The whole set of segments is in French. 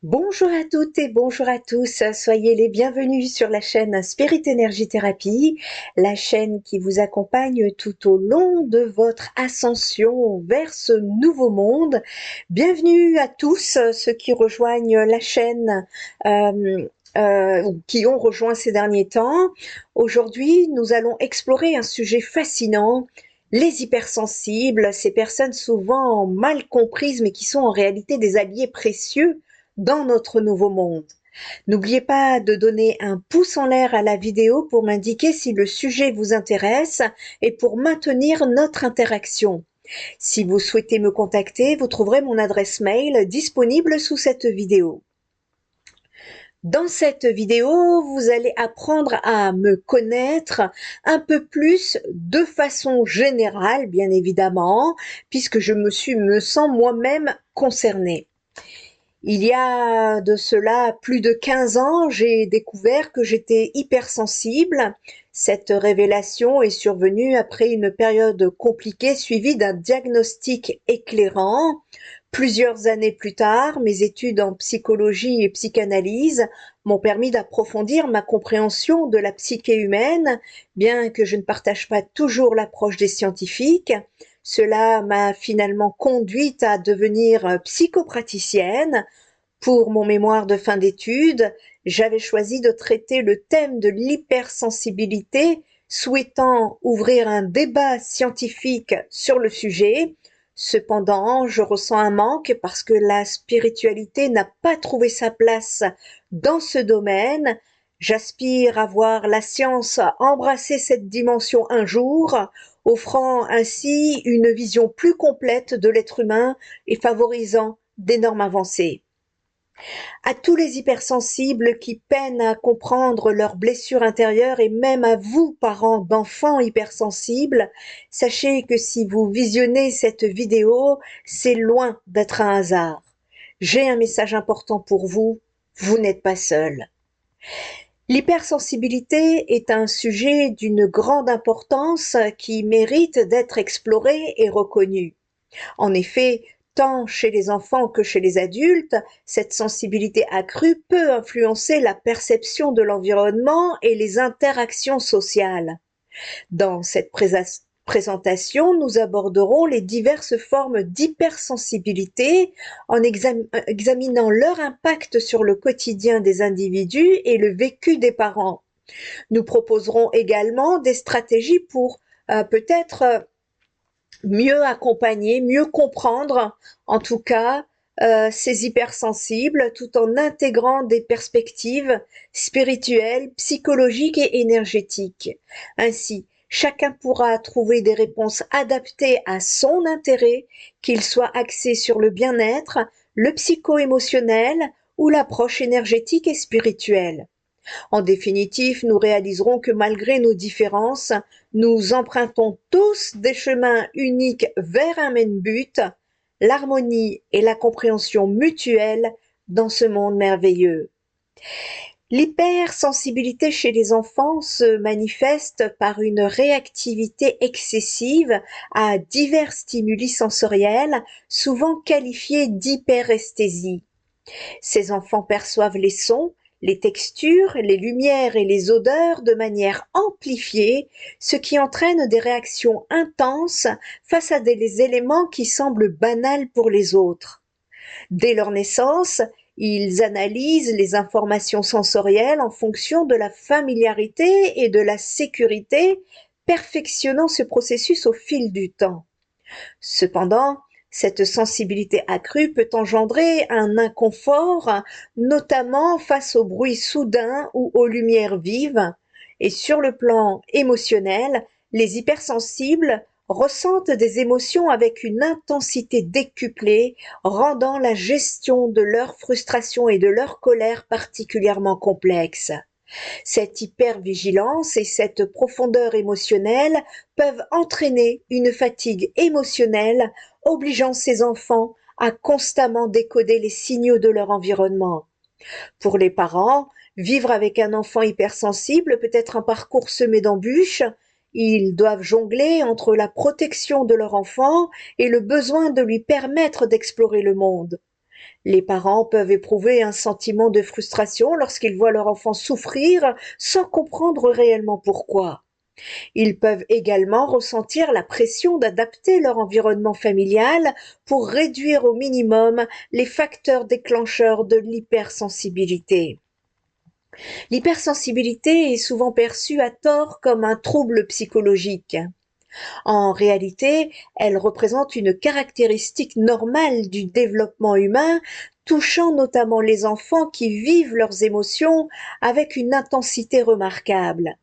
Bonjour à toutes et bonjour à tous, soyez les bienvenus sur la chaîne Spirit Energy Therapy, la chaîne qui vous accompagne tout au long de votre ascension vers ce nouveau monde. Bienvenue à tous ceux qui rejoignent la chaîne, ou qui ont rejoint ces derniers temps. Aujourd'hui, nous allons explorer un sujet fascinant, les hypersensibles, ces personnes souvent mal comprises mais qui sont en réalité des alliés précieux dans notre nouveau monde. N'oubliez pas de donner un pouce en l'air à la vidéo pour m'indiquer si le sujet vous intéresse et pour maintenir notre interaction. Si vous souhaitez me contacter, vous trouverez mon adresse mail disponible sous cette vidéo. Dans cette vidéo, vous allez apprendre à me connaître un peu plus de façon générale, bien évidemment, puisque me sens moi-même concernée. Il y a de cela plus de 15 ans, j'ai découvert que j'étais hypersensible. Cette révélation est survenue après une période compliquée suivie d'un diagnostic éclairant. Plusieurs années plus tard, mes études en psychologie et psychanalyse m'ont permis d'approfondir ma compréhension de la psyché humaine, bien que je ne partage pas toujours l'approche des scientifiques. Cela m'a finalement conduite à devenir psychopraticienne. Pour mon mémoire de fin d'études, j'avais choisi de traiter le thème de l'hypersensibilité, souhaitant ouvrir un débat scientifique sur le sujet. Cependant, je ressens un manque parce que la spiritualité n'a pas trouvé sa place dans ce domaine. J'aspire à voir la science embrasser cette dimension un jour, offrant ainsi une vision plus complète de l'être humain et favorisant d'énormes avancées. À tous les hypersensibles qui peinent à comprendre leurs blessures intérieures et même à vous, parents d'enfants hypersensibles, sachez que si vous visionnez cette vidéo, c'est loin d'être un hasard. J'ai un message important pour vous, vous n'êtes pas seul. L'hypersensibilité est un sujet d'une grande importance qui mérite d'être exploré et reconnu. En effet, tant chez les enfants que chez les adultes, cette sensibilité accrue peut influencer la perception de l'environnement et les interactions sociales. Dans cette présentation, nous aborderons les diverses formes d'hypersensibilité en examinant leur impact sur le quotidien des individus et le vécu des parents. Nous proposerons également des stratégies pour peut-être mieux accompagner, mieux comprendre, en tout cas, ces hypersensibles, tout en intégrant des perspectives spirituelles, psychologiques et énergétiques. Ainsi, chacun pourra trouver des réponses adaptées à son intérêt, qu'il soit axé sur le bien-être, le psycho-émotionnel ou l'approche énergétique et spirituelle. En définitive, nous réaliserons que malgré nos différences, nous empruntons tous des chemins uniques vers un même but, l'harmonie et la compréhension mutuelle dans ce monde merveilleux. L'hypersensibilité chez les enfants se manifeste par une réactivité excessive à divers stimuli sensoriels, souvent qualifiés d'hyperesthésie. Ces enfants perçoivent les sons, les textures, les lumières et les odeurs de manière amplifiée, ce qui entraîne des réactions intenses face à des éléments qui semblent banals pour les autres. Dès leur naissance, ils analysent les informations sensorielles en fonction de la familiarité et de la sécurité, perfectionnant ce processus au fil du temps. Cependant, cette sensibilité accrue peut engendrer un inconfort, notamment face aux bruits soudains ou aux lumières vives. Et sur le plan émotionnel, les hypersensibles ressentent des émotions avec une intensité décuplée, rendant la gestion de leur frustration et de leur colère particulièrement complexe. Cette hypervigilance et cette profondeur émotionnelle peuvent entraîner une fatigue émotionnelle, obligeant ces enfants à constamment décoder les signaux de leur environnement. Pour les parents, vivre avec un enfant hypersensible peut être un parcours semé d'embûches. Ils doivent jongler entre la protection de leur enfant et le besoin de lui permettre d'explorer le monde. Les parents peuvent éprouver un sentiment de frustration lorsqu'ils voient leur enfant souffrir sans comprendre réellement pourquoi. Ils peuvent également ressentir la pression d'adapter leur environnement familial pour réduire au minimum les facteurs déclencheurs de l'hypersensibilité. L'hypersensibilité est souvent perçue à tort comme un trouble psychologique. En réalité, elle représente une caractéristique normale du développement humain, touchant notamment les enfants qui vivent leurs émotions avec une intensité remarquable.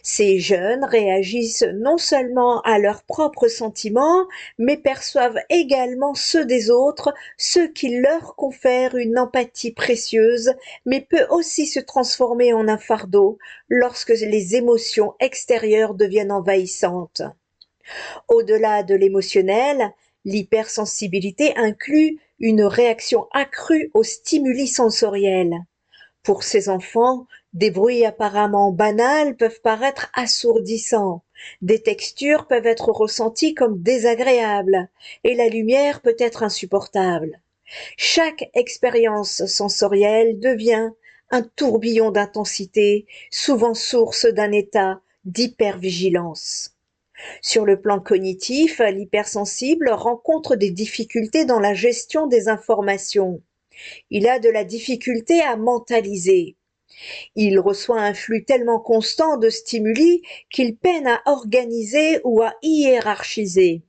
Ces jeunes réagissent non seulement à leurs propres sentiments, mais perçoivent également ceux des autres, ce qui leur confère une empathie précieuse, mais peut aussi se transformer en un fardeau lorsque les émotions extérieures deviennent envahissantes. Au-delà de l'émotionnel, l'hypersensibilité inclut une réaction accrue aux stimuli sensoriels. Pour ces enfants, des bruits apparemment banals peuvent paraître assourdissants, des textures peuvent être ressenties comme désagréables, et la lumière peut être insupportable. Chaque expérience sensorielle devient un tourbillon d'intensité, souvent source d'un état d'hypervigilance. Sur le plan cognitif, l'hypersensible rencontre des difficultés dans la gestion des informations. Il a de la difficulté à mentaliser. Il reçoit un flux tellement constant de stimuli qu'il peine à organiser ou à hiérarchiser.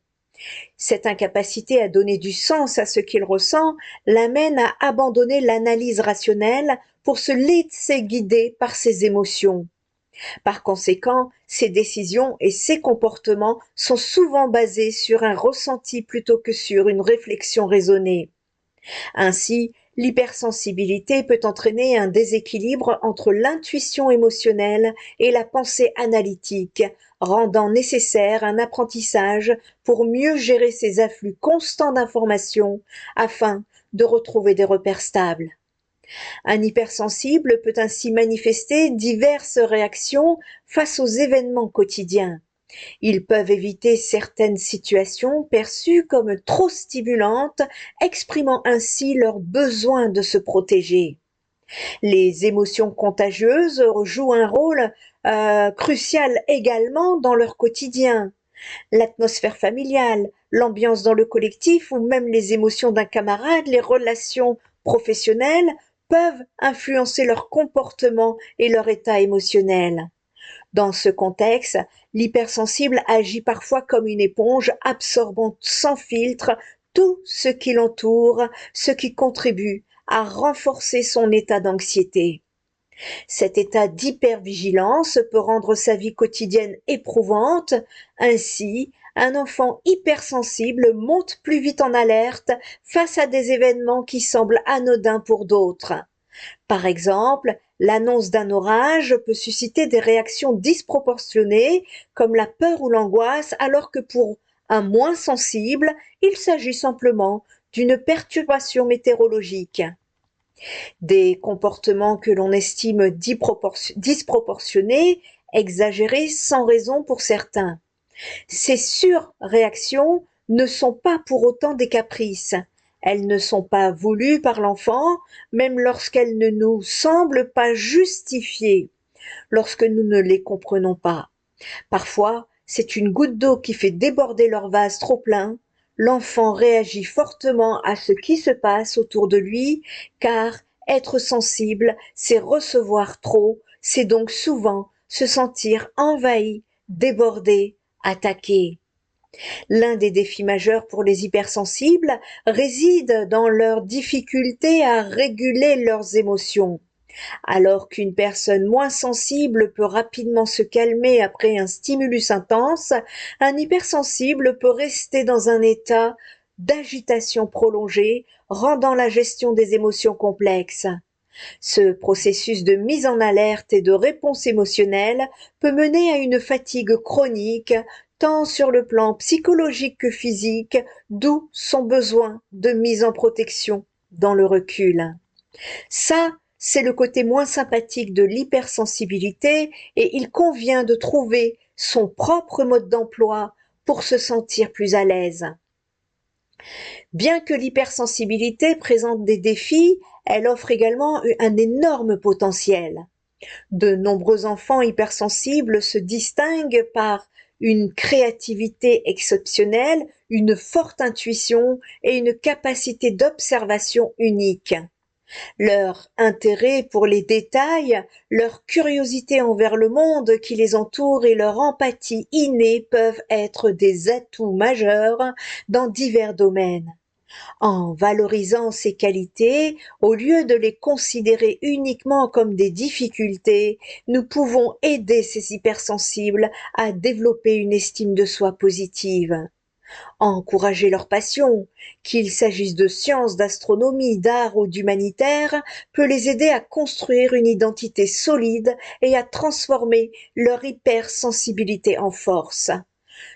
Cette incapacité à donner du sens à ce qu'il ressent l'amène à abandonner l'analyse rationnelle pour se laisser guider par ses émotions. Par conséquent, ses décisions et ses comportements sont souvent basés sur un ressenti plutôt que sur une réflexion raisonnée. Ainsi, l'hypersensibilité peut entraîner un déséquilibre entre l'intuition émotionnelle et la pensée analytique, rendant nécessaire un apprentissage pour mieux gérer ces afflux constants d'informations afin de retrouver des repères stables. Un hypersensible peut ainsi manifester diverses réactions face aux événements quotidiens. Ils peuvent éviter certaines situations perçues comme trop stimulantes, exprimant ainsi leur besoin de se protéger. Les émotions contagieuses jouent un rôle crucial également dans leur quotidien. L'atmosphère familiale, l'ambiance dans le collectif ou même les émotions d'un camarade, les relations professionnelles peuvent influencer leur comportement et leur état émotionnel. Dans ce contexte, l'hypersensible agit parfois comme une éponge absorbant sans filtre tout ce qui l'entoure, ce qui contribue à renforcer son état d'anxiété. Cet état d'hypervigilance peut rendre sa vie quotidienne éprouvante. Ainsi, un enfant hypersensible monte plus vite en alerte face à des événements qui semblent anodins pour d'autres. Par exemple, l'annonce d'un orage peut susciter des réactions disproportionnées comme la peur ou l'angoisse, alors que pour un moins sensible, il s'agit simplement d'une perturbation météorologique. Des comportements que l'on estime disproportionnés, exagérés sans raison pour certains. Ces surréactions ne sont pas pour autant des caprices. Elles ne sont pas voulues par l'enfant, même lorsqu'elles ne nous semblent pas justifiées, lorsque nous ne les comprenons pas. Parfois, c'est une goutte d'eau qui fait déborder leur vase trop plein. L'enfant réagit fortement à ce qui se passe autour de lui, car être sensible, c'est recevoir trop, c'est donc souvent se sentir envahi, débordé, attaqué. L'un des défis majeurs pour les hypersensibles réside dans leur difficulté à réguler leurs émotions. Alors qu'une personne moins sensible peut rapidement se calmer après un stimulus intense, un hypersensible peut rester dans un état d'agitation prolongée, rendant la gestion des émotions complexe. Ce processus de mise en alerte et de réponse émotionnelle peut mener à une fatigue chronique, tant sur le plan psychologique que physique, d'où son besoin de mise en protection dans le recul. Ça, c'est le côté moins sympathique de l'hypersensibilité et il convient de trouver son propre mode d'emploi pour se sentir plus à l'aise. Bien que l'hypersensibilité présente des défis, elle offre également un énorme potentiel. De nombreux enfants hypersensibles se distinguent par une créativité exceptionnelle, une forte intuition et une capacité d'observation unique. Leur intérêt pour les détails, leur curiosité envers le monde qui les entoure et leur empathie innée peuvent être des atouts majeurs dans divers domaines. En valorisant ces qualités, au lieu de les considérer uniquement comme des difficultés, nous pouvons aider ces hypersensibles à développer une estime de soi positive. Encourager leur passion, qu'il s'agisse de sciences, d'astronomie, d'art ou d'humanitaire, peut les aider à construire une identité solide et à transformer leur hypersensibilité en force.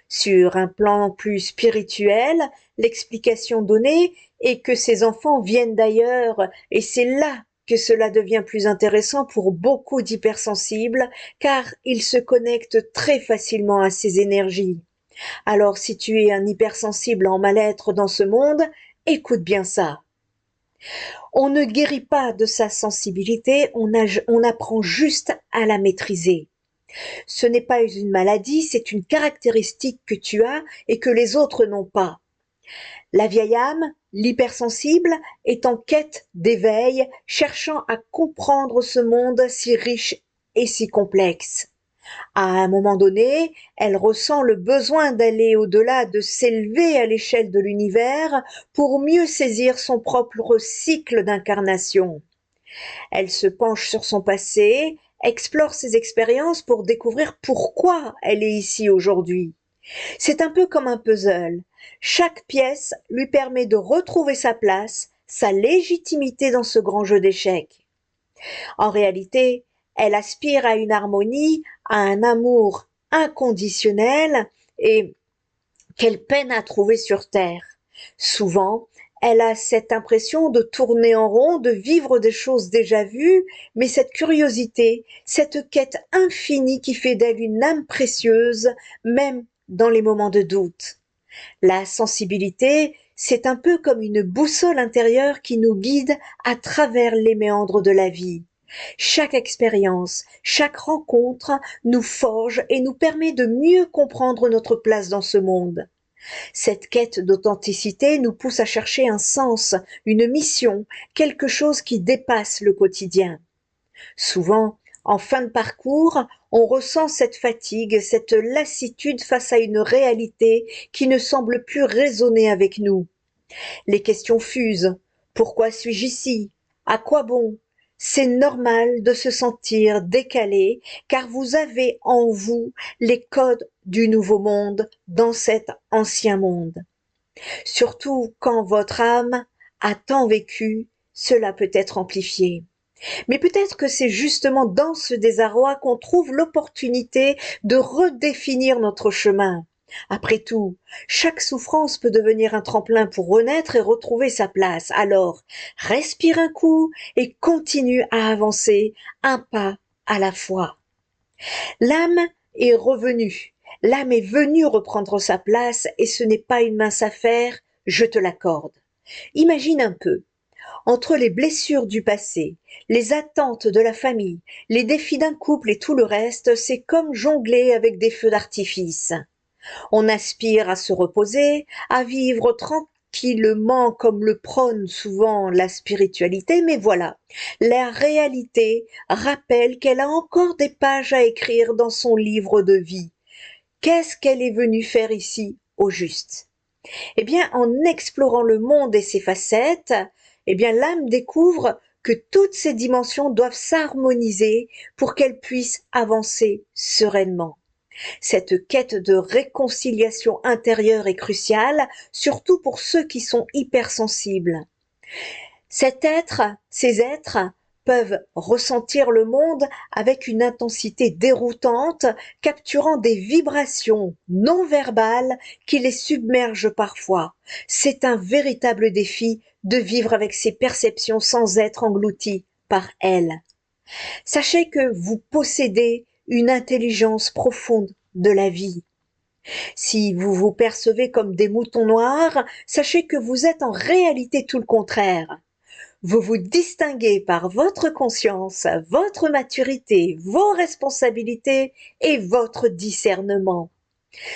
Sur un plan plus spirituel, l'explication donnée est que ces enfants viennent d'ailleurs et c'est là que cela devient plus intéressant pour beaucoup d'hypersensibles car ils se connectent très facilement à ces énergies. Alors si tu es un hypersensible en mal-être dans ce monde, écoute bien ça. On ne guérit pas de sa sensibilité, on apprend juste à la maîtriser. Ce n'est pas une maladie, c'est une caractéristique que tu as et que les autres n'ont pas. La vieille âme, l'hypersensible, est en quête d'éveil, cherchant à comprendre ce monde si riche et si complexe. À un moment donné, elle ressent le besoin d'aller au-delà, de s'élever à l'échelle de l'univers pour mieux saisir son propre cycle d'incarnation. Elle se penche sur son passé, explore ses expériences pour découvrir pourquoi elle est ici aujourd'hui. C'est un peu comme un puzzle. Chaque pièce lui permet de retrouver sa place, sa légitimité dans ce grand jeu d'échecs. En réalité, elle aspire à une harmonie, à un amour inconditionnel et qu'elle peine à trouver sur Terre. Souvent, elle a cette impression de tourner en rond, de vivre des choses déjà vues, mais cette curiosité, cette quête infinie qui fait d'elle une âme précieuse, même dans les moments de doute. La sensibilité, c'est un peu comme une boussole intérieure qui nous guide à travers les méandres de la vie. Chaque expérience, chaque rencontre nous forge et nous permet de mieux comprendre notre place dans ce monde. Cette quête d'authenticité nous pousse à chercher un sens, une mission, quelque chose qui dépasse le quotidien. Souvent, en fin de parcours, on ressent cette fatigue, cette lassitude face à une réalité qui ne semble plus résonner avec nous. Les questions fusent. Pourquoi suis-je ici? À quoi bon? C'est normal de se sentir décalé car vous avez en vous les codes du nouveau monde dans cet ancien monde. Surtout quand votre âme a tant vécu, cela peut être amplifié. Mais peut-être que c'est justement dans ce désarroi qu'on trouve l'opportunité de redéfinir notre chemin. Après tout, chaque souffrance peut devenir un tremplin pour renaître et retrouver sa place. Alors, respire un coup et continue à avancer un pas à la fois. L'âme est revenue. L'âme est venue reprendre sa place et ce n'est pas une mince affaire, je te l'accorde. Imagine un peu. Entre les blessures du passé, les attentes de la famille, les défis d'un couple et tout le reste, c'est comme jongler avec des feux d'artifice. On aspire à se reposer, à vivre tranquillement comme le prône souvent la spiritualité, mais voilà, la réalité rappelle qu'elle a encore des pages à écrire dans son livre de vie. Qu'est-ce qu'elle est venue faire ici, au juste? Eh bien, en explorant le monde et ses facettes, eh bien, l'âme découvre que toutes ces dimensions doivent s'harmoniser pour qu'elle puisse avancer sereinement. Cette quête de réconciliation intérieure est cruciale, surtout pour ceux qui sont hypersensibles. Ces êtres peuvent ressentir le monde avec une intensité déroutante, capturant des vibrations non verbales qui les submergent parfois. C'est un véritable défi de vivre avec ces perceptions sans être englouti par elles. Sachez que vous possédez une intelligence profonde de la vie. Si vous vous percevez comme des moutons noirs, sachez que vous êtes en réalité tout le contraire. Vous vous distinguez par votre conscience, votre maturité, vos responsabilités et votre discernement.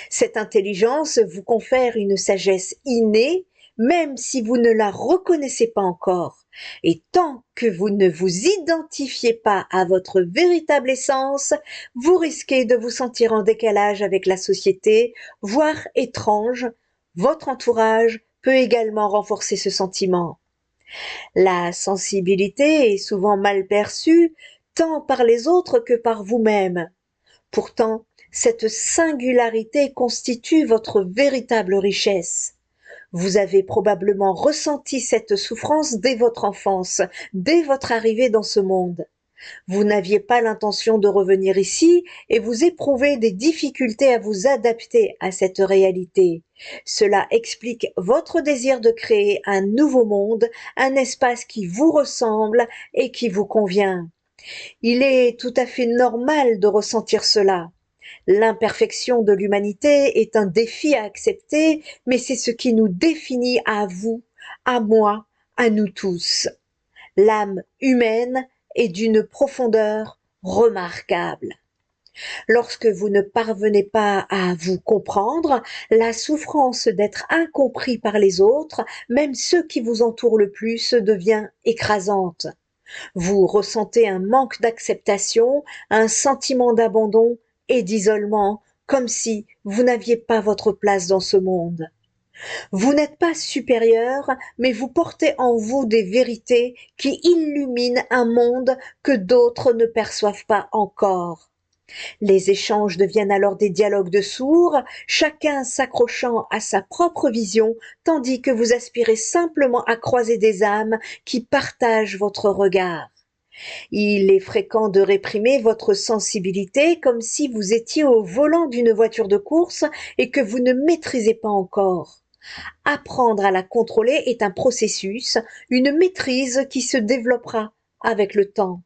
Cette intelligence vous confère une sagesse innée, même si vous ne la reconnaissez pas encore. Et tant que vous ne vous identifiez pas à votre véritable essence, vous risquez de vous sentir en décalage avec la société, voire étrange. Votre entourage peut également renforcer ce sentiment. La sensibilité est souvent mal perçue, tant par les autres que par vous-même. Pourtant, cette singularité constitue votre véritable richesse. Vous avez probablement ressenti cette souffrance dès votre enfance, dès votre arrivée dans ce monde. Vous n'aviez pas l'intention de revenir ici et vous éprouvez des difficultés à vous adapter à cette réalité. Cela explique votre désir de créer un nouveau monde, un espace qui vous ressemble et qui vous convient. Il est tout à fait normal de ressentir cela. L'imperfection de l'humanité est un défi à accepter, mais c'est ce qui nous définit à vous, à moi, à nous tous. L'âme humaine est d'une profondeur remarquable. Lorsque vous ne parvenez pas à vous comprendre, la souffrance d'être incompris par les autres, même ceux qui vous entourent le plus, devient écrasante. Vous ressentez un manque d'acceptation, un sentiment d'abandon et d'isolement, comme si vous n'aviez pas votre place dans ce monde. Vous n'êtes pas supérieur, mais vous portez en vous des vérités qui illuminent un monde que d'autres ne perçoivent pas encore. Les échanges deviennent alors des dialogues de sourds, chacun s'accrochant à sa propre vision, tandis que vous aspirez simplement à croiser des âmes qui partagent votre regard. Il est fréquent de réprimer votre sensibilité comme si vous étiez au volant d'une voiture de course et que vous ne maîtrisez pas encore. Apprendre à la contrôler est un processus, une maîtrise qui se développera avec le temps.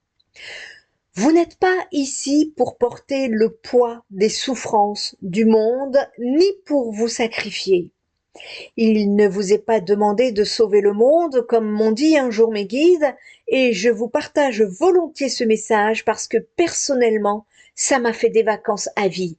Vous n'êtes pas ici pour porter le poids des souffrances du monde, ni pour vous sacrifier. Il ne vous est pas demandé de sauver le monde, comme m'ont dit un jour mes guides, et je vous partage volontiers ce message parce que personnellement, ça m'a fait des vacances à vie.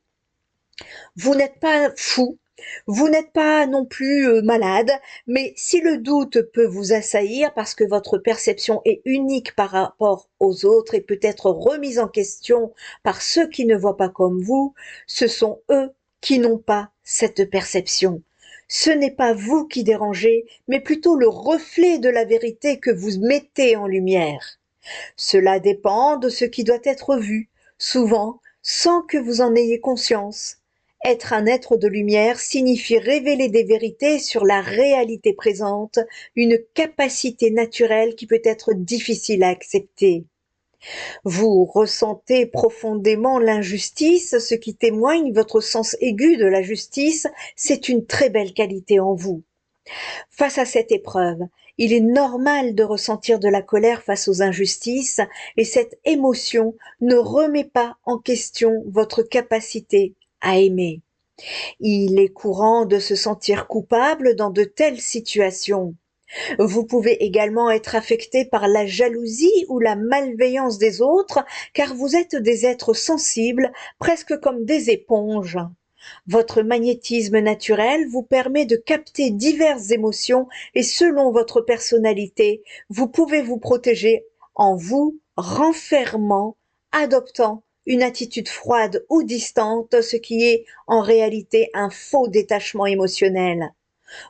Vous n'êtes pas fou, vous n'êtes pas non plus malade, mais si le doute peut vous assaillir parce que votre perception est unique par rapport aux autres et peut être remise en question par ceux qui ne voient pas comme vous, ce sont eux qui n'ont pas cette perception. Ce n'est pas vous qui dérangez, mais plutôt le reflet de la vérité que vous mettez en lumière. Cela dépend de ce qui doit être vu, souvent sans que vous en ayez conscience. Être un être de lumière signifie révéler des vérités sur la réalité présente, une capacité naturelle qui peut être difficile à accepter. Vous ressentez profondément l'injustice, ce qui témoigne votre sens aigu de la justice, c'est une très belle qualité en vous. Face à cette épreuve, il est normal de ressentir de la colère face aux injustices et cette émotion ne remet pas en question votre capacité à aimer. Il est courant de se sentir coupable dans de telles situations. Vous pouvez également être affecté par la jalousie ou la malveillance des autres car vous êtes des êtres sensibles, presque comme des éponges. Votre magnétisme naturel vous permet de capter diverses émotions et selon votre personnalité, vous pouvez vous protéger en vous renfermant, adoptant une attitude froide ou distante, ce qui est en réalité un faux détachement émotionnel.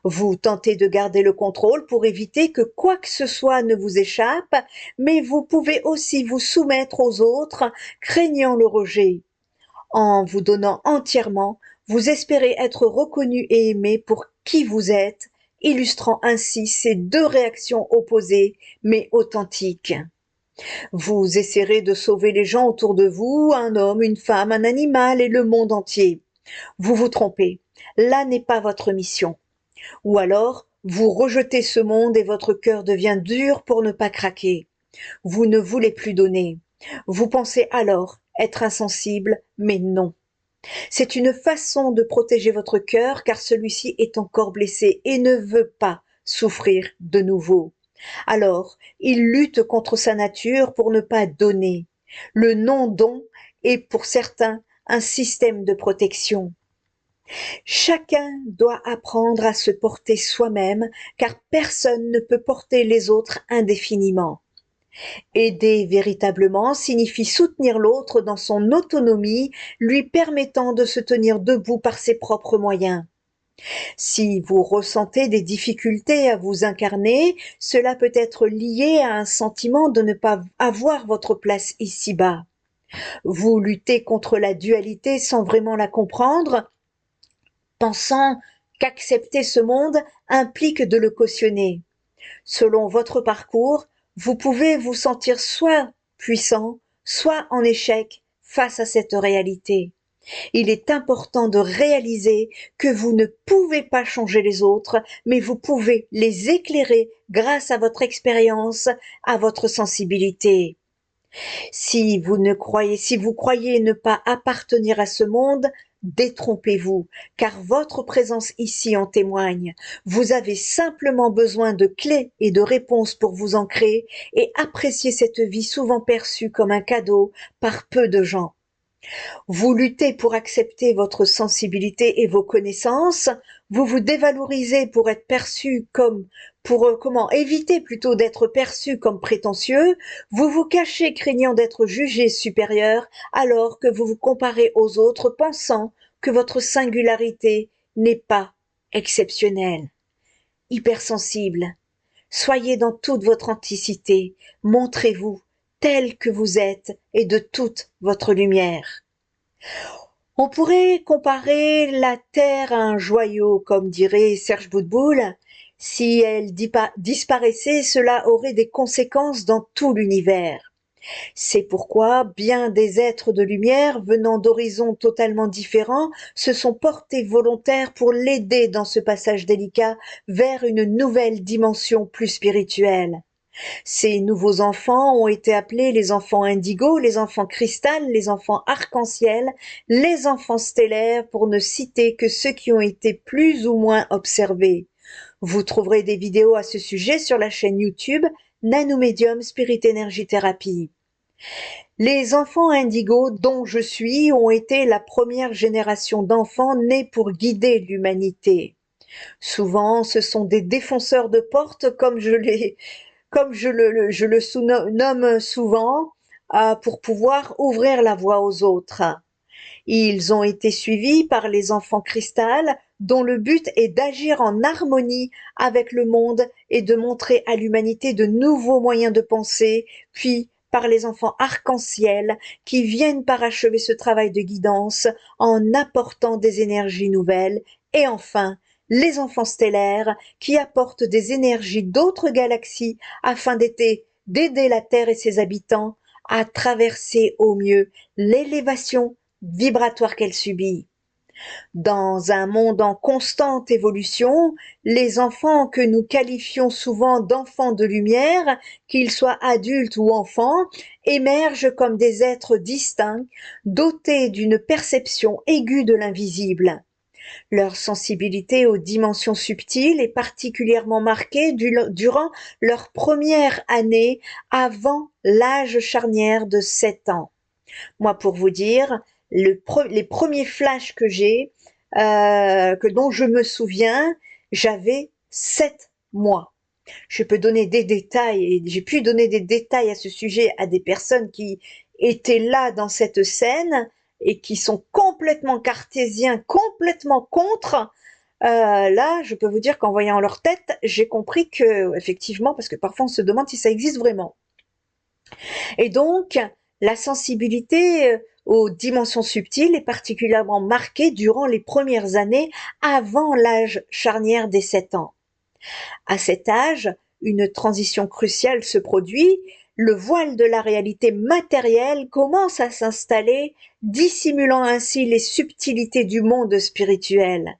Vous tentez de garder le contrôle pour éviter que quoi que ce soit ne vous échappe, mais vous pouvez aussi vous soumettre aux autres, craignant le rejet. En vous donnant entièrement, vous espérez être reconnu et aimé pour qui vous êtes, illustrant ainsi ces deux réactions opposées mais authentiques. Vous essaierez de sauver les gens autour de vous, un homme, une femme, un animal et le monde entier. Vous vous trompez, là n'est pas votre mission. Ou alors, vous rejetez ce monde et votre cœur devient dur pour ne pas craquer. Vous ne voulez plus donner. Vous pensez alors être insensible, mais non. C'est une façon de protéger votre cœur car celui-ci est encore blessé et ne veut pas souffrir de nouveau. Alors, il lutte contre sa nature pour ne pas donner. Le non-don est pour certains un système de protection. Chacun doit apprendre à se porter soi-même car personne ne peut porter les autres indéfiniment. Aider véritablement signifie soutenir l'autre dans son autonomie, lui permettant de se tenir debout par ses propres moyens. Si vous ressentez des difficultés à vous incarner, cela peut être lié à un sentiment de ne pas avoir votre place ici-bas. Vous luttez contre la dualité sans vraiment la comprendre, pensant qu'accepter ce monde implique de le cautionner. Selon votre parcours, vous pouvez vous sentir soit puissant, soit en échec face à cette réalité. Il est important de réaliser que vous ne pouvez pas changer les autres, mais vous pouvez les éclairer grâce à votre expérience, à votre sensibilité. Si vous croyez ne pas appartenir à ce monde, détrompez-vous, car votre présence ici en témoigne. Vous avez simplement besoin de clés et de réponses pour vous ancrer et apprécier cette vie souvent perçue comme un cadeau par peu de gens. Vous luttez pour accepter votre sensibilité et vos connaissances, vous vous dévalorisez pour être perçu comme comment éviter plutôt d'être perçu comme prétentieux, vous vous cachez craignant d'être jugé supérieur alors que vous vous comparez aux autres pensant que votre singularité n'est pas exceptionnelle. Hypersensible, soyez dans toute votre authenticité, montrez-vous tel que vous êtes et de toute votre lumière. On pourrait comparer la Terre à un joyau, comme dirait Serge Boutboul. Si elle disparaissait, cela aurait des conséquences dans tout l'univers. C'est pourquoi bien des êtres de lumière venant d'horizons totalement différents se sont portés volontaires pour l'aider dans ce passage délicat vers une nouvelle dimension plus spirituelle. Ces nouveaux enfants ont été appelés les enfants indigo, les enfants cristal, les enfants arc-en-ciel, les enfants stellaires, pour ne citer que ceux qui ont été plus ou moins observés. Vous trouverez des vidéos à ce sujet sur la chaîne YouTube Nanomédium Spirit Energy Therapy. Les enfants indigo dont je suis ont été la première génération d'enfants nés pour guider l'humanité. Souvent, ce sont des défenseurs de portes, comme je le sous-nomme souvent, pour pouvoir ouvrir la voie aux autres. Ils ont été suivis par les enfants cristal, dont le but est d'agir en harmonie avec le monde et de montrer à l'humanité de nouveaux moyens de penser, puis par les enfants arc-en-ciel qui viennent parachever ce travail de guidance en apportant des énergies nouvelles, et enfin les enfants stellaires qui apportent des énergies d'autres galaxies afin d'aider la Terre et ses habitants à traverser au mieux l'élévation vibratoire qu'elle subit. Dans un monde en constante évolution, les enfants que nous qualifions souvent d'enfants de lumière, qu'ils soient adultes ou enfants, émergent comme des êtres distincts, dotés d'une perception aiguë de l'invisible. Leur sensibilité aux dimensions subtiles est particulièrement marquée durant leur première année avant l'âge charnière de 7 ans. Moi, pour vous dire, les premiers flashs que j'ai, dont je me souviens, j'avais 7 mois. Je peux donner des détails, et j'ai pu donner des détails à ce sujet à des personnes qui étaient là dans cette scène et qui sont complètement cartésiens, complètement contre. Là, je peux vous dire qu'en voyant leur tête, j'ai compris que, effectivement, parce que parfois on se demande si ça existe vraiment. Et donc, la sensibilité aux dimensions subtiles est particulièrement marquée durant les premières années avant l'âge charnière des 7 ans. À cet âge, une transition cruciale se produit, le voile de la réalité matérielle commence à s'installer, dissimulant ainsi les subtilités du monde spirituel.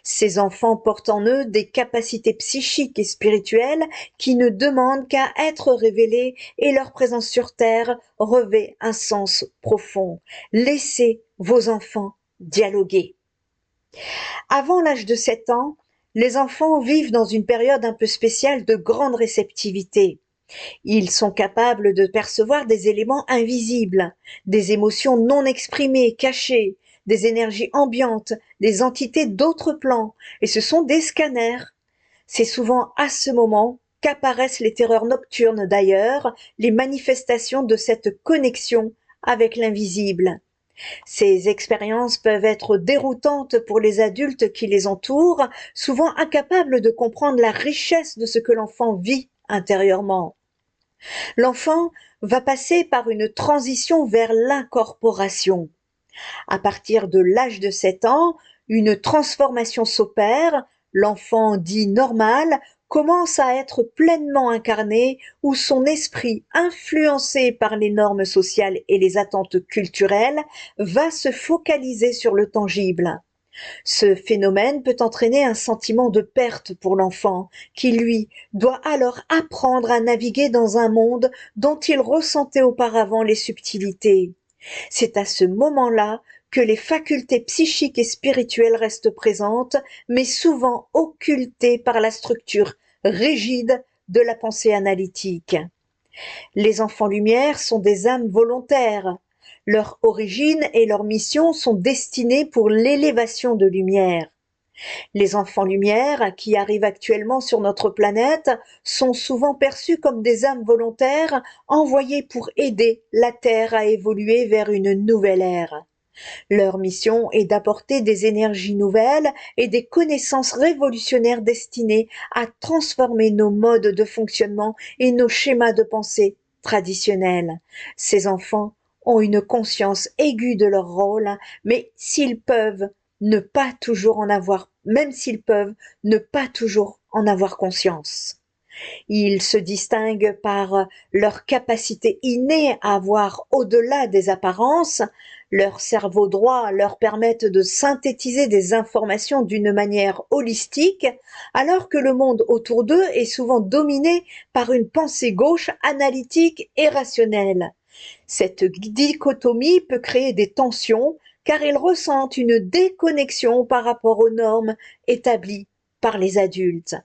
Ces enfants portent en eux des capacités psychiques et spirituelles qui ne demandent qu'à être révélées et leur présence sur Terre revêt un sens profond. Laissez vos enfants dialoguer. Avant l'âge de 7 ans, les enfants vivent dans une période un peu spéciale de grande réceptivité. Ils sont capables de percevoir des éléments invisibles, des émotions non exprimées, cachées, des énergies ambiantes, des entités d'autres plans, et ce sont des scanners. C'est souvent à ce moment qu'apparaissent les terreurs nocturnes d'ailleurs, les manifestations de cette connexion avec l'invisible. Ces expériences peuvent être déroutantes pour les adultes qui les entourent, souvent incapables de comprendre la richesse de ce que l'enfant vit intérieurement. L'enfant va passer par une transition vers l'incorporation. À partir de l'âge de 7 ans, une transformation s'opère, l'enfant dit normal commence à être pleinement incarné, où son esprit, influencé par les normes sociales et les attentes culturelles, va se focaliser sur le tangible. Ce phénomène peut entraîner un sentiment de perte pour l'enfant, qui lui doit alors apprendre à naviguer dans un monde dont il ressentait auparavant les subtilités. C'est à ce moment-là que les facultés psychiques et spirituelles restent présentes, mais souvent occultées par la structure rigide de la pensée analytique. Les enfants lumière sont des âmes volontaires. Leur origine et leur mission sont destinées pour l'élévation de lumière. Les enfants lumière qui arrivent actuellement sur notre planète sont souvent perçus comme des âmes volontaires envoyées pour aider la Terre à évoluer vers une nouvelle ère. Leur mission est d'apporter des énergies nouvelles et des connaissances révolutionnaires destinées à transformer nos modes de fonctionnement et nos schémas de pensée traditionnels. Ces enfants ont une conscience aiguë de leur rôle, mais s'ils peuvent ne pas toujours en avoir, même s'ils peuvent ne pas toujours en avoir conscience. Ils se distinguent par leur capacité innée à voir au-delà des apparences. Leur cerveau droit leur permettent de synthétiser des informations d'une manière holistique, alors que le monde autour d'eux est souvent dominé par une pensée gauche analytique et rationnelle. Cette dichotomie peut créer des tensions, car ils ressentent une déconnexion par rapport aux normes établies par les adultes.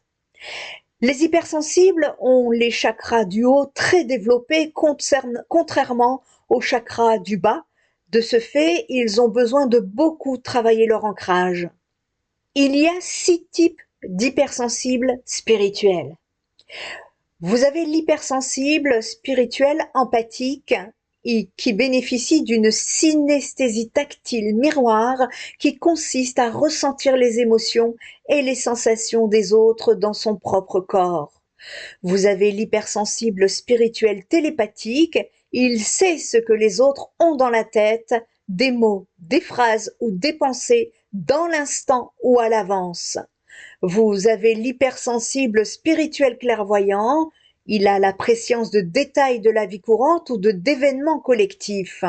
Les hypersensibles ont les chakras du haut très développés contrairement aux chakras du bas. De ce fait, ils ont besoin de beaucoup travailler leur ancrage. Il y a 6 types d'hypersensibles spirituels. Vous avez l'hypersensible spirituel empathique qui bénéficie d'une synesthésie tactile miroir qui consiste à ressentir les émotions et les sensations des autres dans son propre corps. Vous avez l'hypersensible spirituel télépathique, il sait ce que les autres ont dans la tête, des mots, des phrases ou des pensées dans l'instant ou à l'avance. Vous avez l'hypersensible spirituel clairvoyant, il a la préscience de détails de la vie courante ou d'événements collectifs.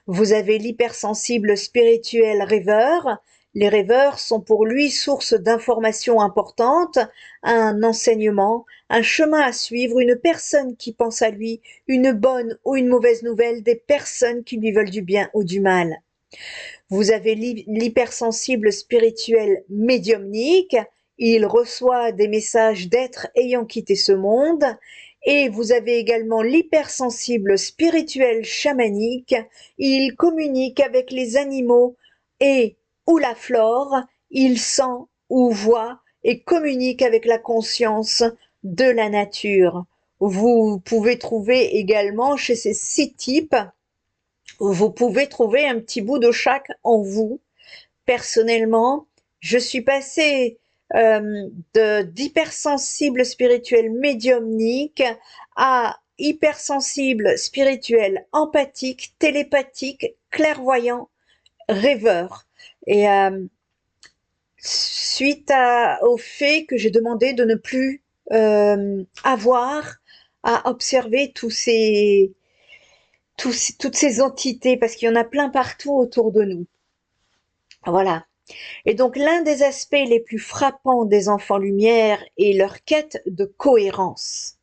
Vous avez l'hypersensible spirituel rêveur. Les rêveurs sont pour lui source d'informations importantes, un enseignement, un chemin à suivre, une personne qui pense à lui, une bonne ou une mauvaise nouvelle, des personnes qui lui veulent du bien ou du mal. Vous avez l'hypersensible spirituel médiumnique, il reçoit des messages d'êtres ayant quitté ce monde, et vous avez également l'hypersensible spirituel chamanique, il communique avec les animaux et ou la flore, il sent ou voit et communique avec la conscience de la nature. Vous pouvez trouver également chez ces 6 types, vous pouvez trouver un petit bout de chaque en vous. Personnellement, je suis passée d'hypersensible spirituel médiumnique à hypersensible spirituel empathique, télépathique, clairvoyant, rêveur. Et suite au fait que j'ai demandé de ne plus avoir à observer toutes ces entités, parce qu'il y en a plein partout autour de nous. Voilà. Et donc l'un des aspects les plus frappants des enfants lumière est leur quête de cohérence.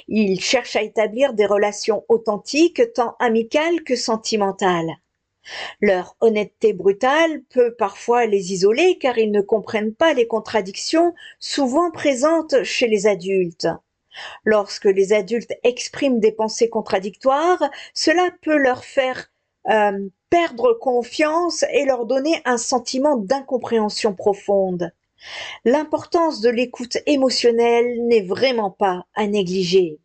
Ils cherchent à établir des relations authentiques, tant amicales que sentimentales. Leur honnêteté brutale peut parfois les isoler car ils ne comprennent pas les contradictions souvent présentes chez les adultes. Lorsque les adultes expriment des pensées contradictoires, cela peut leur faire perdre confiance et leur donner un sentiment d'incompréhension profonde. L'importance de l'écoute émotionnelle n'est vraiment pas à négliger.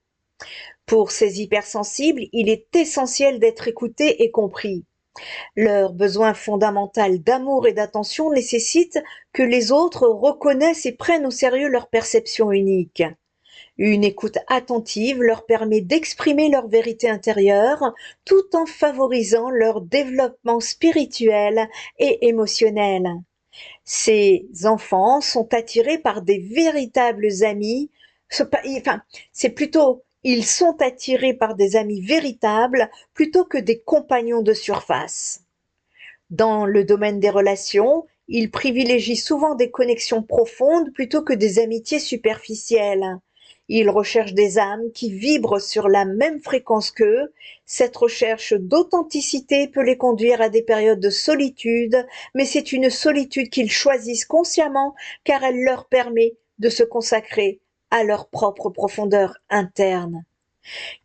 Pour ces hypersensibles, il est essentiel d'être écoutés et compris. Leur besoin fondamental d'amour et d'attention nécessite que les autres reconnaissent et prennent au sérieux leur perception unique. Une écoute attentive leur permet d'exprimer leur vérité intérieure tout en favorisant leur développement spirituel et émotionnel. Ces enfants sont attirés par des véritables amis, c'est plutôt ils sont attirés par des amis véritables plutôt que des compagnons de surface. Dans le domaine des relations, ils privilégient souvent des connexions profondes plutôt que des amitiés superficielles. Ils recherchent des âmes qui vibrent sur la même fréquence qu'eux. Cette recherche d'authenticité peut les conduire à des périodes de solitude, mais c'est une solitude qu'ils choisissent consciemment car elle leur permet de se consacrer à leur propre profondeur interne.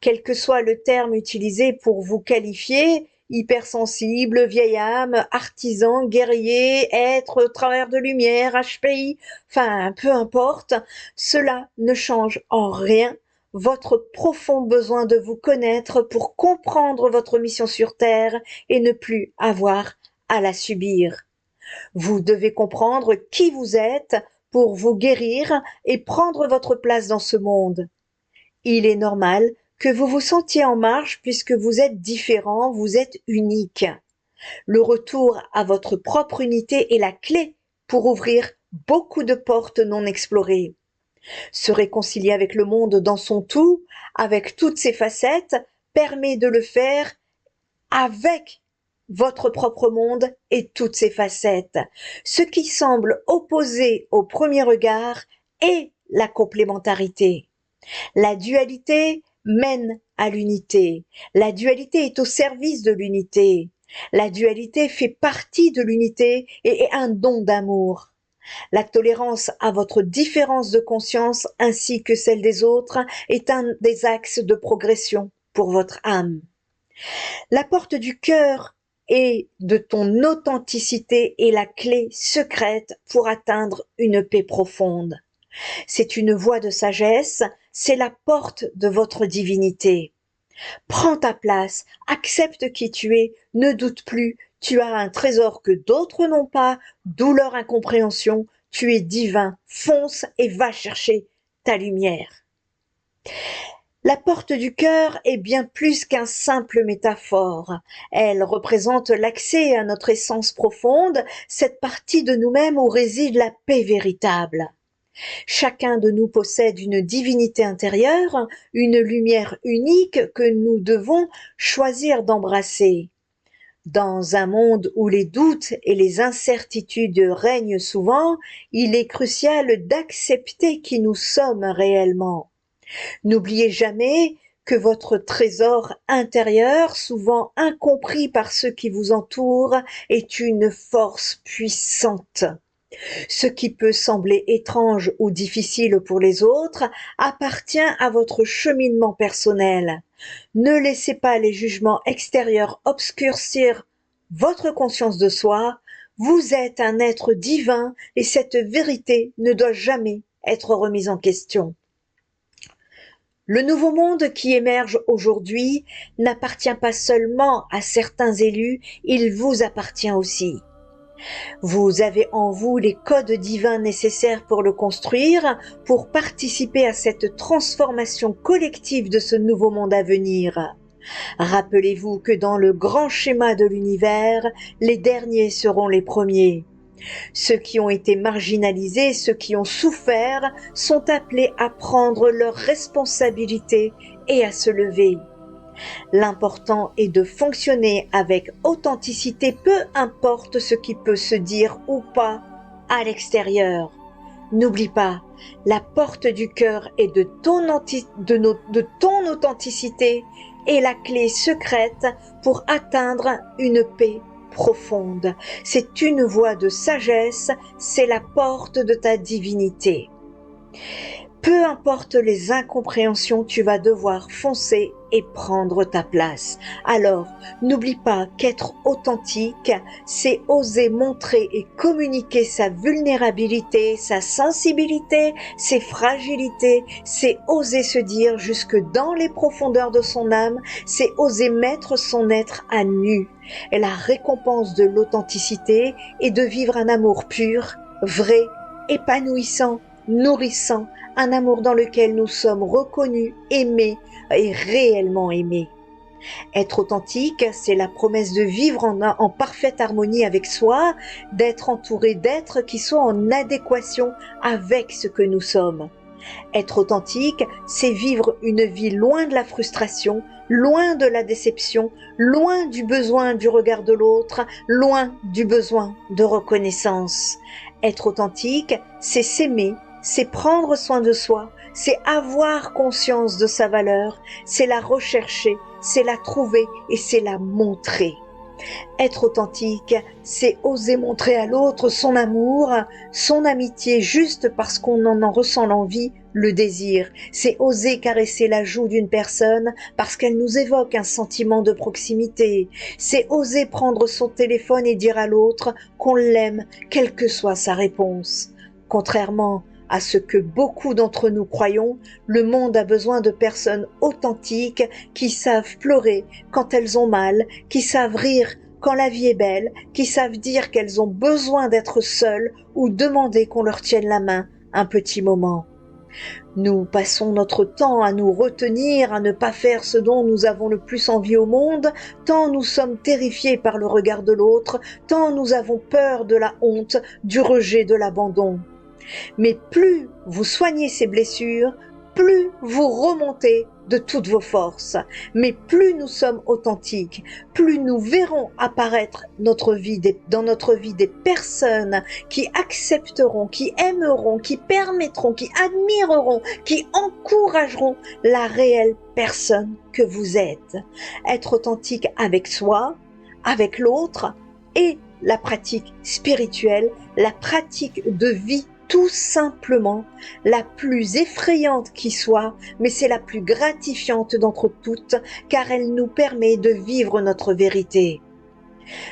Quel que soit le terme utilisé pour vous qualifier, hypersensible, vieille âme, artisan, guerrier, être, travers de lumière, HPI, enfin, peu importe, cela ne change en rien votre profond besoin de vous connaître pour comprendre votre mission sur Terre et ne plus avoir à la subir. Vous devez comprendre qui vous êtes pour vous guérir et prendre votre place dans ce monde. Il est normal que vous vous sentiez en marge puisque vous êtes différent, vous êtes unique. Le retour à votre propre unité est la clé pour ouvrir beaucoup de portes non explorées. Se réconcilier avec le monde dans son tout, avec toutes ses facettes, permet de le faire avec votre propre monde et toutes ses facettes. Ce qui semble opposé au premier regard est la complémentarité. La dualité mène à l'unité. La dualité est au service de l'unité. La dualité fait partie de l'unité et est un don d'amour. La tolérance à votre différence de conscience ainsi que celle des autres est un des axes de progression pour votre âme. La porte du cœur et de ton authenticité est la clé secrète pour atteindre une paix profonde. C'est une voie de sagesse, c'est la porte de votre divinité. Prends ta place, accepte qui tu es, ne doute plus, tu as un trésor que d'autres n'ont pas, d'où leur incompréhension, tu es divin, fonce et va chercher ta lumière. La porte du cœur est bien plus qu'un simple métaphore. Elle représente l'accès à notre essence profonde, cette partie de nous-mêmes où réside la paix véritable. Chacun de nous possède une divinité intérieure, une lumière unique que nous devons choisir d'embrasser. Dans un monde où les doutes et les incertitudes règnent souvent, il est crucial d'accepter qui nous sommes réellement. N'oubliez jamais que votre trésor intérieur, souvent incompris par ceux qui vous entourent, est une force puissante. Ce qui peut sembler étrange ou difficile pour les autres appartient à votre cheminement personnel. Ne laissez pas les jugements extérieurs obscurcir votre conscience de soi. Vous êtes un être divin et cette vérité ne doit jamais être remise en question. Le nouveau monde qui émerge aujourd'hui n'appartient pas seulement à certains élus, il vous appartient aussi. Vous avez en vous les codes divins nécessaires pour le construire, pour participer à cette transformation collective de ce nouveau monde à venir. Rappelez-vous que dans le grand schéma de l'univers, les derniers seront les premiers. Ceux qui ont été marginalisés, ceux qui ont souffert, sont appelés à prendre leurs responsabilités et à se lever. L'important est de fonctionner avec authenticité, peu importe ce qui peut se dire ou pas à l'extérieur. N'oublie pas, la porte du cœur et de ton authenticité est la clé secrète pour atteindre une paix profonde. C'est une voie de sagesse, c'est la porte de ta divinité. Peu importe les incompréhensions, tu vas devoir foncer et prendre ta place. Alors, n'oublie pas qu'être authentique, c'est oser montrer et communiquer sa vulnérabilité, sa sensibilité, ses fragilités, c'est oser se dire jusque dans les profondeurs de son âme, c'est oser mettre son être à nu. Et la récompense de l'authenticité est de vivre un amour pur, vrai, épanouissant, nourrissant, un amour dans lequel nous sommes reconnus, aimés et réellement aimés. Être authentique, c'est la promesse de vivre en parfaite harmonie avec soi, d'être entouré d'êtres qui sont en adéquation avec ce que nous sommes. Être authentique, c'est vivre une vie loin de la frustration, loin de la déception, loin du besoin du regard de l'autre, loin du besoin de reconnaissance. Être authentique, c'est s'aimer, c'est prendre soin de soi, c'est avoir conscience de sa valeur, c'est la rechercher, c'est la trouver et c'est la montrer. Être authentique, c'est oser montrer à l'autre son amour, son amitié juste parce qu'on en ressent l'envie, le désir. C'est oser caresser la joue d'une personne parce qu'elle nous évoque un sentiment de proximité. C'est oser prendre son téléphone et dire à l'autre qu'on l'aime, quelle que soit sa réponse. Contrairement à ce que beaucoup d'entre nous croyons, le monde a besoin de personnes authentiques qui savent pleurer quand elles ont mal, qui savent rire quand la vie est belle, qui savent dire qu'elles ont besoin d'être seules ou demander qu'on leur tienne la main un petit moment. Nous passons notre temps à nous retenir, à ne pas faire ce dont nous avons le plus envie au monde, tant nous sommes terrifiés par le regard de l'autre, tant nous avons peur de la honte, du rejet, de l'abandon. Mais plus vous soignez ces blessures, plus vous remontez de toutes vos forces. Mais plus nous sommes authentiques, plus nous verrons apparaître dans notre vie des personnes qui accepteront, qui aimeront, qui permettront, qui admireront, qui encourageront la réelle personne que vous êtes. Être authentique avec soi, avec l'autre et la pratique spirituelle, la pratique de vie tout simplement la plus effrayante qui soit, mais c'est la plus gratifiante d'entre toutes, car elle nous permet de vivre notre vérité.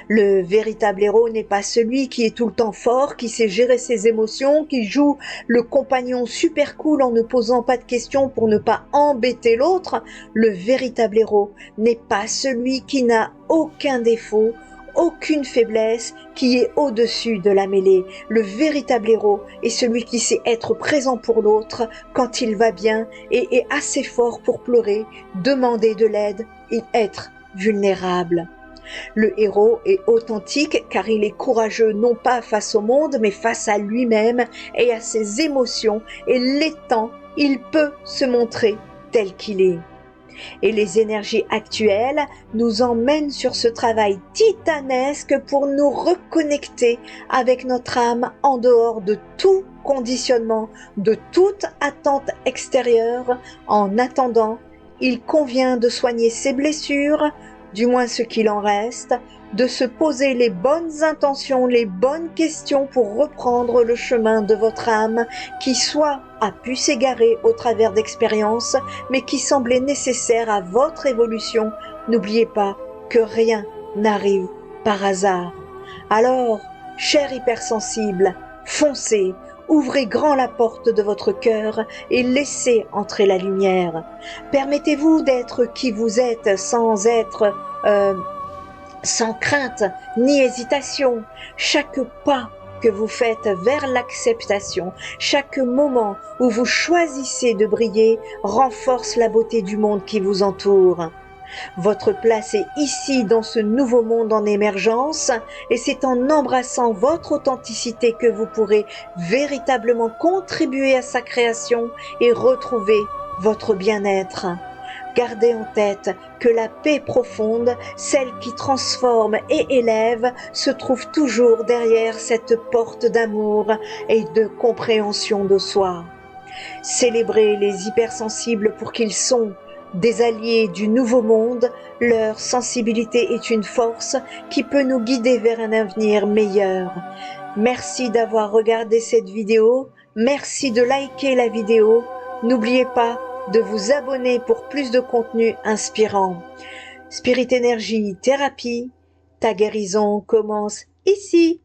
Le véritable héros n'est pas celui qui est tout le temps fort, qui sait gérer ses émotions, qui joue le compagnon super cool en ne posant pas de questions pour ne pas embêter l'autre. Le véritable héros n'est pas celui qui n'a aucun défaut, aucune faiblesse, qui est au-dessus de la mêlée. Le véritable héros est celui qui sait être présent pour l'autre quand il va bien et est assez fort pour pleurer, demander de l'aide et être vulnérable. Le héros est authentique car il est courageux non pas face au monde mais face à lui-même et à ses émotions, et l'étant, il peut se montrer tel qu'il est. Et les énergies actuelles nous emmènent sur ce travail titanesque pour nous reconnecter avec notre âme en dehors de tout conditionnement, de toute attente extérieure. En attendant, il convient de soigner ses blessures, du moins ce qu'il en reste, de se poser les bonnes intentions, les bonnes questions pour reprendre le chemin de votre âme qui soit a pu s'égarer au travers d'expériences, mais qui semblait nécessaire à votre évolution. N'oubliez pas que rien n'arrive par hasard. Alors, cher hypersensible, foncez, ouvrez grand la porte de votre cœur et laissez entrer la lumière. Permettez-vous d'être qui vous êtes sans crainte ni hésitation. Chaque pas que vous faites vers l'acceptation, chaque moment où vous choisissez de briller renforce la beauté du monde qui vous entoure. Votre place est ici dans ce nouveau monde en émergence, et c'est en embrassant votre authenticité que vous pourrez véritablement contribuer à sa création et retrouver votre bien-être. Gardez en tête que la paix profonde, celle qui transforme et élève, se trouve toujours derrière cette porte d'amour et de compréhension de soi. Célébrez les hypersensibles pour qu'ils sont, Des alliés du nouveau monde, leur sensibilité est une force qui peut nous guider vers un avenir meilleur. Merci d'avoir regardé cette vidéo, merci de liker la vidéo. N'oubliez pas de vous abonner pour plus de contenu inspirant. Spirit Energy Thérapie, ta guérison commence ici.